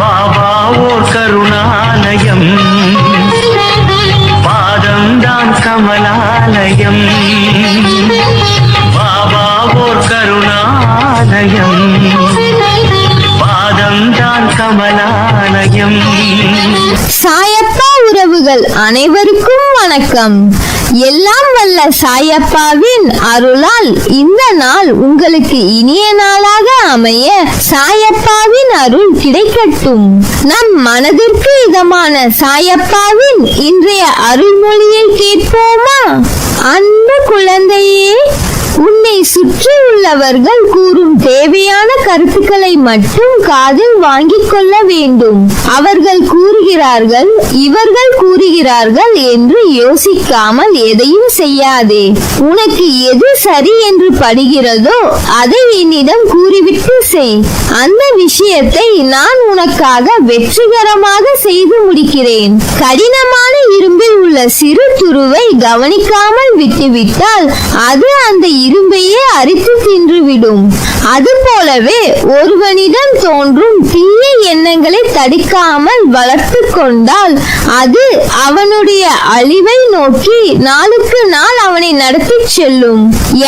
பாபா ஓர் கருணாலயம், பாதம்தான் கமலாலயம். பாபா ஓர் கருணாலயம், பாதம்தான் கமலாலயம். சாயப்பா உறவுகள் அனைவருக்கும் வணக்கம். எல்லாம் வல்ல சாயப்பாவின் அருளால் இந்த நாள் உங்களுக்கு இனிய நாளாக அமைய சாயப்பாவின் அருள் கிடைக்கட்டும். நம் மனதிற்கு இதமான சாயப்பாவின் இன்றைய அருள்மொழியை கேட்போமா? அன்பு குழந்தையே, உன்னை சுற்றி உள்ளவர்கள் கூறும் தேவையான கருத்துக்களை மட்டும் காதில் வாங்கிக் கொள்ள வேண்டும். அவர்கள் கூறுகிறார்கள், இவர்கள் கூறுகிறார்கள் என்று யோசிக்காமல் எதையும் செய்யாதே. உனக்கு எது சரி என்று படுகிறதோ அதை என்னிடம் கூறிவிட்டு செய். அந்த விஷயத்தை நான் உனக்காக வெற்றிகரமாக செய்து முடிக்கிறேன். கடினமான இரும்பில் உள்ள சிறு துருவை கவனிக்காமல் விட்டுவிட்டால் அது அந்த இரும்பையே அரித்து தின்றுவிடும். அதுபோலவே ஒருவனிடம் தோன்றும் தீய எண்ணங்களை தடுக்காமல் வளர்த்து கொண்டால் அது அவனுடைய அழிவை நோக்கி நாளுக்கு நாள் அவனை நடத்தி செல்லும்.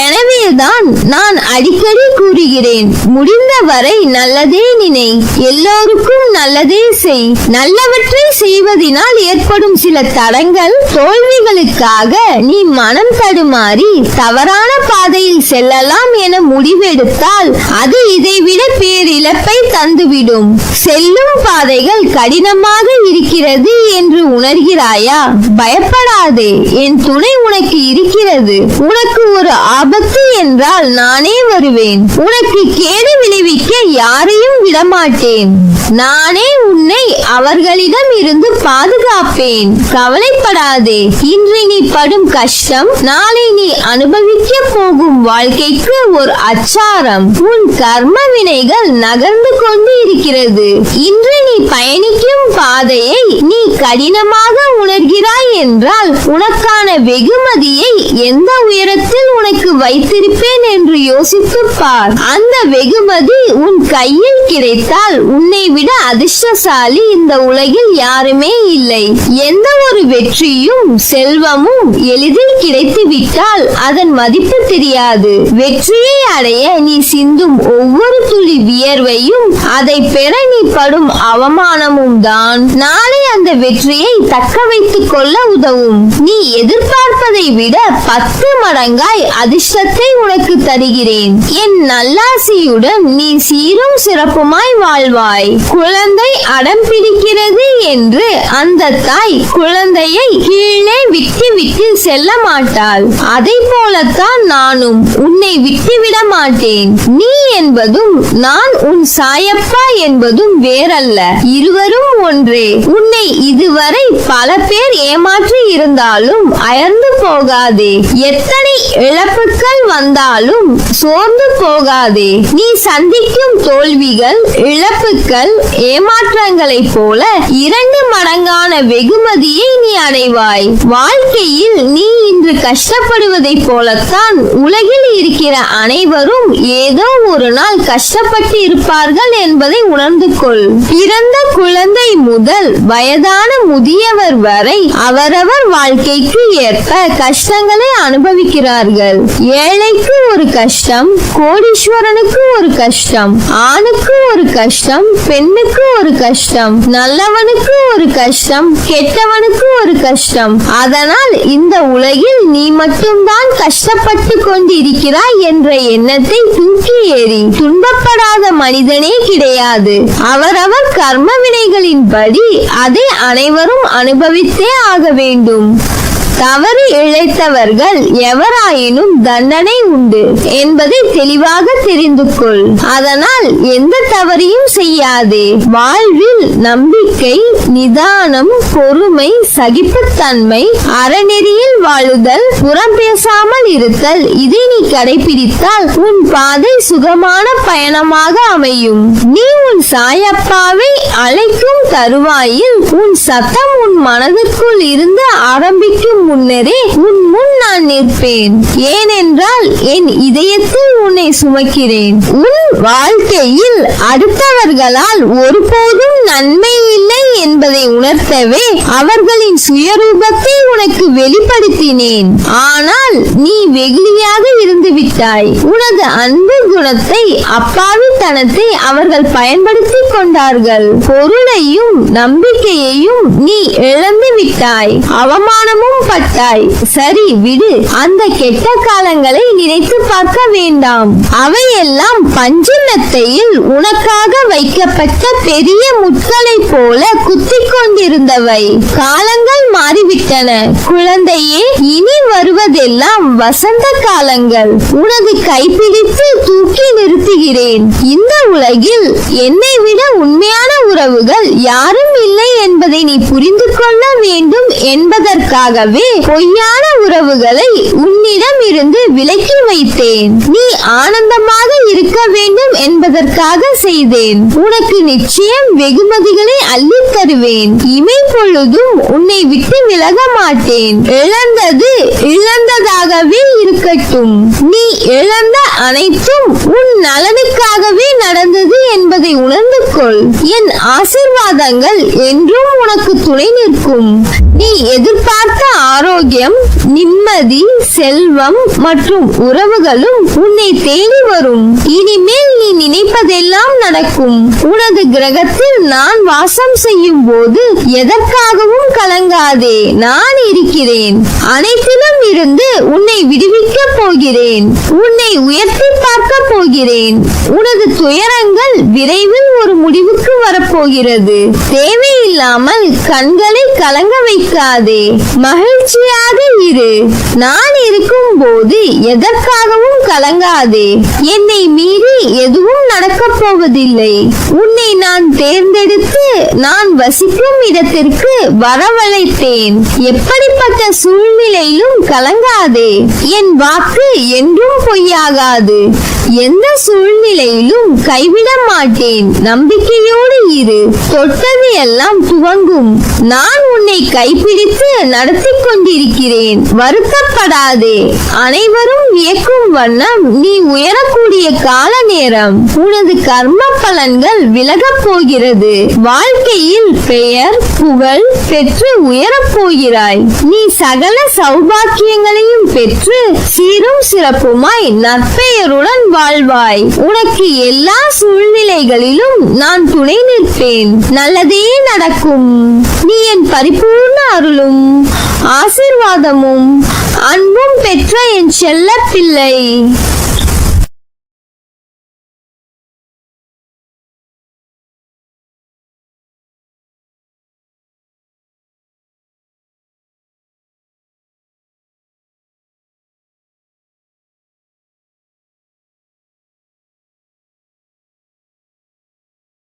எனவேதான் நான் அடிக்கடி கூறுகிறேன், முடிந்தவரை நல்லதே நினை, எல்லோருக்கும் நல்லதே செய். நல்லவற்றை செய்வதனால் ஏற்படும் சில தடங்கள், தோல்விகளுக்காக நீ மனம் தடுமாறி தவறான பாதையில் செல்லலாம் என முடிவெடுத்தால் அது இதைவிட பேரிழப்பை தந்துவிடும். செல்லும் பாதைகள் கடினமாக இருக்கிறது என்று உணர்கிறாயா? பயப்படாதே, என் துணை உனக்கு இருக்கிறது. உனக்கு ஒரு ஆபத்து என்றால் நானே வருவேன். உனக்கு கேடு விளைவிக்க யாரையும் விடமாட்டேன். நானே உன்னை அவர்களிடம் இருந்து பாதுகாப்பேன். கவலைப்படாதே. இன்று நீ படும் கஷ்டம் நாளை நீ அனுபவிக்க போகும் வாழ்க்கைக்கு ஒரு அச்சாரம். உன் கர்ம வினைகள் நகர்ந்து கொண்டு இருக்கிறது. இன்று நீ பயணிக்கும் பாதையை நீ கடினமாக உணர்கிறாய் என்றால் உனக்கான வெகுமதியை எந்த உயரத்தில் உனக்கு வைத்திருப்பேன் என்று யோசித்து பார். அந்த வெகுமதி உன் கையில் கிடைத்தால் உன்னை விட அதிர்ஷ்டசாலி இந்த உலகில் யாருமே இல்லை. எந்த ஒரு வெற்றியும் செல்வமும் எளிதில் கிடைத்து விட்டால் அதன் மதிப்பு தெரியாது. வெற்றியை அடைய நீ சிந்தும் ஒவ்வொரு துளி வியர்வையும் அதை பெற நீ படும் அவமானமும் தான் நாளை அந்த வெற்றியை தக்க வைத்துக் கொள்ள உதவும். நீ எதிர்பார்ப்பதை விட 10 மடங்காய் அதிர்ஷ்டத்தை உனக்கு தருகிறேன். என் நல்லாசியுடன் நீ சீரும் சிறப்புமாய் வாழ்வாய். குழந்தை அடம் பிடிக்கிறது என்று அந்த தாய் குழந்தையை கீழே விட்டு விட்டு செல்ல மாட்டாள். அதை போலத்தான் நானும் உன்னை விட்டுவிட மாட்டேன். நீ என்பதும் நான் உன் சாயப்பா என்பதும் வேறல்ல, இருவரும் ஒன்றே. உன்னை இதுவரை பல பேர் ஏமாற்றி இருந்தாலும் அயர்ந்து போகாதே. எத்தனை இழப்புகள் வந்தாலும் சோர்ந்து போகாதே. நீ சந்திக்கும் தோல்விகள், இழப்புகள், ஏமாற்றங்களை போல 2 மடங்கான வெகுமதியை நீ அடைவாய். வாழ்க்கையில் நீ இன்று கஷ்டப்படுவதை போலத்தான் உலகில் இருக்கிற அனைவரும் ஏதோ ஒரு நாள் கஷ்டப்பட்டு இருப்பார்கள் என்பதை உணர்ந்து கொள். பிறந்த குழந்தை முதல் வயதான முதியவர் வரை அவரவர் வாழ்க்கைக்கு ஏற்ப கஷ்டங்களை அனுபவிக்கிறார்கள். ஏழைக்கு ஒரு கஷ்டம், கோடீஸ்வரனுக்கு ஒரு கஷ்டம், ஆணுக்கு ஒரு கஷ்டம், பெண்ணுக்கு ஒரு கஷ்டம், நல்லவனுக்கு ஒரு கஷ்டம், கெட்டவனுக்கு ஒரு கஷ்டம். அதனால் இந்த உலகில் நீ மட்டும்தான் கஷ்டப்பட்டு கொண்டிருக்கிறாய் என்ற எண்ணத்தை தூக்கி ஏறி. துன்பப்படாத மனிதனே கிடையாது. அவரவர் கர்ம வினைகளின்படி அதை அனைவரும் அனுபவித்தே ஆக வேண்டும். தவறு இழைத்தவர்கள் எவராயினும் தண்டனை உண்டு என்பதை தெளிவாக தெரிந்து கொள். அதனால் எந்த தவறையும் செய்யாதே. வாழ்வில் நம்பிக்கை, நிதானம், பொறுமை, சகிப்புத்தன்மை, அறநெறியில் வாழுதல், புறம் பேசாமல் இருத்தல், இதை நீ கடைபிடித்தால் உன் பாதை சுகமான பயணமாக அமையும். நீ உன் சாயப்பாவை அழைக்கும் தருவாயில் உன் சத்தம் உன் மனதிற்குள் இருந்து ஆரம்பிக்கும் முன்னரே உன் முன் நான் நிற்பேன். ஏனென்றால் என் இதயத்தில் உன்னை சுமக்கிறேன். உன் வாழ்க்கையில் அடுத்தவர்களால் ஒருபோதும் நன்மை இல்லை என்பதை உணர்த்தவே அவர்களின் சுயரூபத்தை உனக்கு வெளிப்படுத்தினேன். ஆனால் நீ வெகுளியாக இருந்து விட்டாய். உனது அன்பு குணத்தை, அப்பாவித்தனத்தை அவர்கள் பயன்படுத்திக் கொண்டார்கள். பொருளையும் நம்பிக்கையையும் நீ இழந்து விட்டாய். அவமானமும் பட்டாய். சரி விடு, அந்த கெட்ட காலங்களை நினைத்து பார்க்க வேண்டாம். அவையெல்லாம் பஞ்சமெத்தையில் உனக்காக வைக்கப்பட்ட பெரிய முட்களை போல குத்திக் கொண்டிருந்தவை. காலங்கள் மாறிவிட்டன குழந்தையே. இனி வருவதெல்லாம் வசந்த காலங்கள். உனது கைப்பிடித்து தூக்கி நிறுத்துகிறேன். இந்த உலகில் என்னை விட உண்மையான உறவுகள் யாரும் இல்லை என்பதை நீ புரிந்து கொள்ள வேண்டும் என்பதற்காகவே பொய்யான உறவுகளை உன்னிடம் இருந்து விலக்கி வைத்தேன். நீ ஆனந்தமாக இருக்க வேண்டும் என்பதற்காக செய்தேன். உனக்கு நிச்சயம் வெகுமதிகளை அள்ளித் தருவேன். இமை பொழுதும் உன்னை விட்டு விலக மாட்டேன். இழந்தது இழந்ததாகவே இருக்கட்டும். நீ இழந்த அனைத்தும் உன் நலனுக்காகவே நடந்தது என்பதை உணர்ந்து கொள். என் ஆசீர்வாதங்கள் என்றும் உனக்கு துணை நிற்கும். நீ எதிர்பார்த்த ஆரோக்கியம், நிம்மதி, செல்வம் மற்றும் உறவுகளும் உன்னை தேடி வரும். இனிமேல் நீ நினைப்பதெல்லாம் நடக்கும். உனது கிரகத்தில் நான் வாசம் செய்யும் போது எதற்காகவும் கலங்காதே. நான் இருக்கிறேன். அனைத்திலும் இருந்து உன்னை விடுவிக்க போகிறேன். உன்னை உயர்த்தி பார்க்க போகிறேன். உனது துயரங்கள் விரைவில் ஒரு முடிவுக்கு வரப்போகிறது. தேவையில்லாமல் கண்களை கலங்க வைக்காதே. மகிழ்ச்சியாக இரு. நான் இருக்கும் போது எதற்காகவும் கலங்காதே. என்னை மீறி எதுவும் நடக்கப் போவதில்லை. உன்னை நான் தேர்ந்தெடுத்து நான் வசிக்கும் இடத்திற்கு வரவழைத்தேன். எப்படிப்பட்ட சூழ்நிலையிலும் கலங்காதே. என் வாக்கு என்றும் பொய்யாகாது. எந்த சூழ்நிலையிலும் கைவிட மாட்டேன். நம்பிக்கையோடு இரு. தொட்டது எல்லாம் துவங்கும். நான் உன்னை கைப்பிடித்து நடத்தி கொண்டிருக்கிறேன். வருத்தப்படாதே. அனைவரும் வியக்கும் வண்ணம் நீ உயரக்கூடிய கால நேரம். உனது கர்ம பலன்கள் விலகப் போகிறது. வாழ்க்கையில் பெயர் புகழ் பெற்று உயரப் போகிறாய். நீ சகல சௌபாக்கியங்களையும் பெற்று சீரும் சிறப்புமாய் நற்பெயருடன் வாழ்வாய். உனக்கு எல்லா சூழ்நிலைகளிலும் நான் துணை நிற்பேன். நல்லதே நடக்கும். நீ என் பரிபூர்ண அருளும் ஆசீர்வாதமும் அன்பும் பெற்ற என் செல்ல பிள்ளை.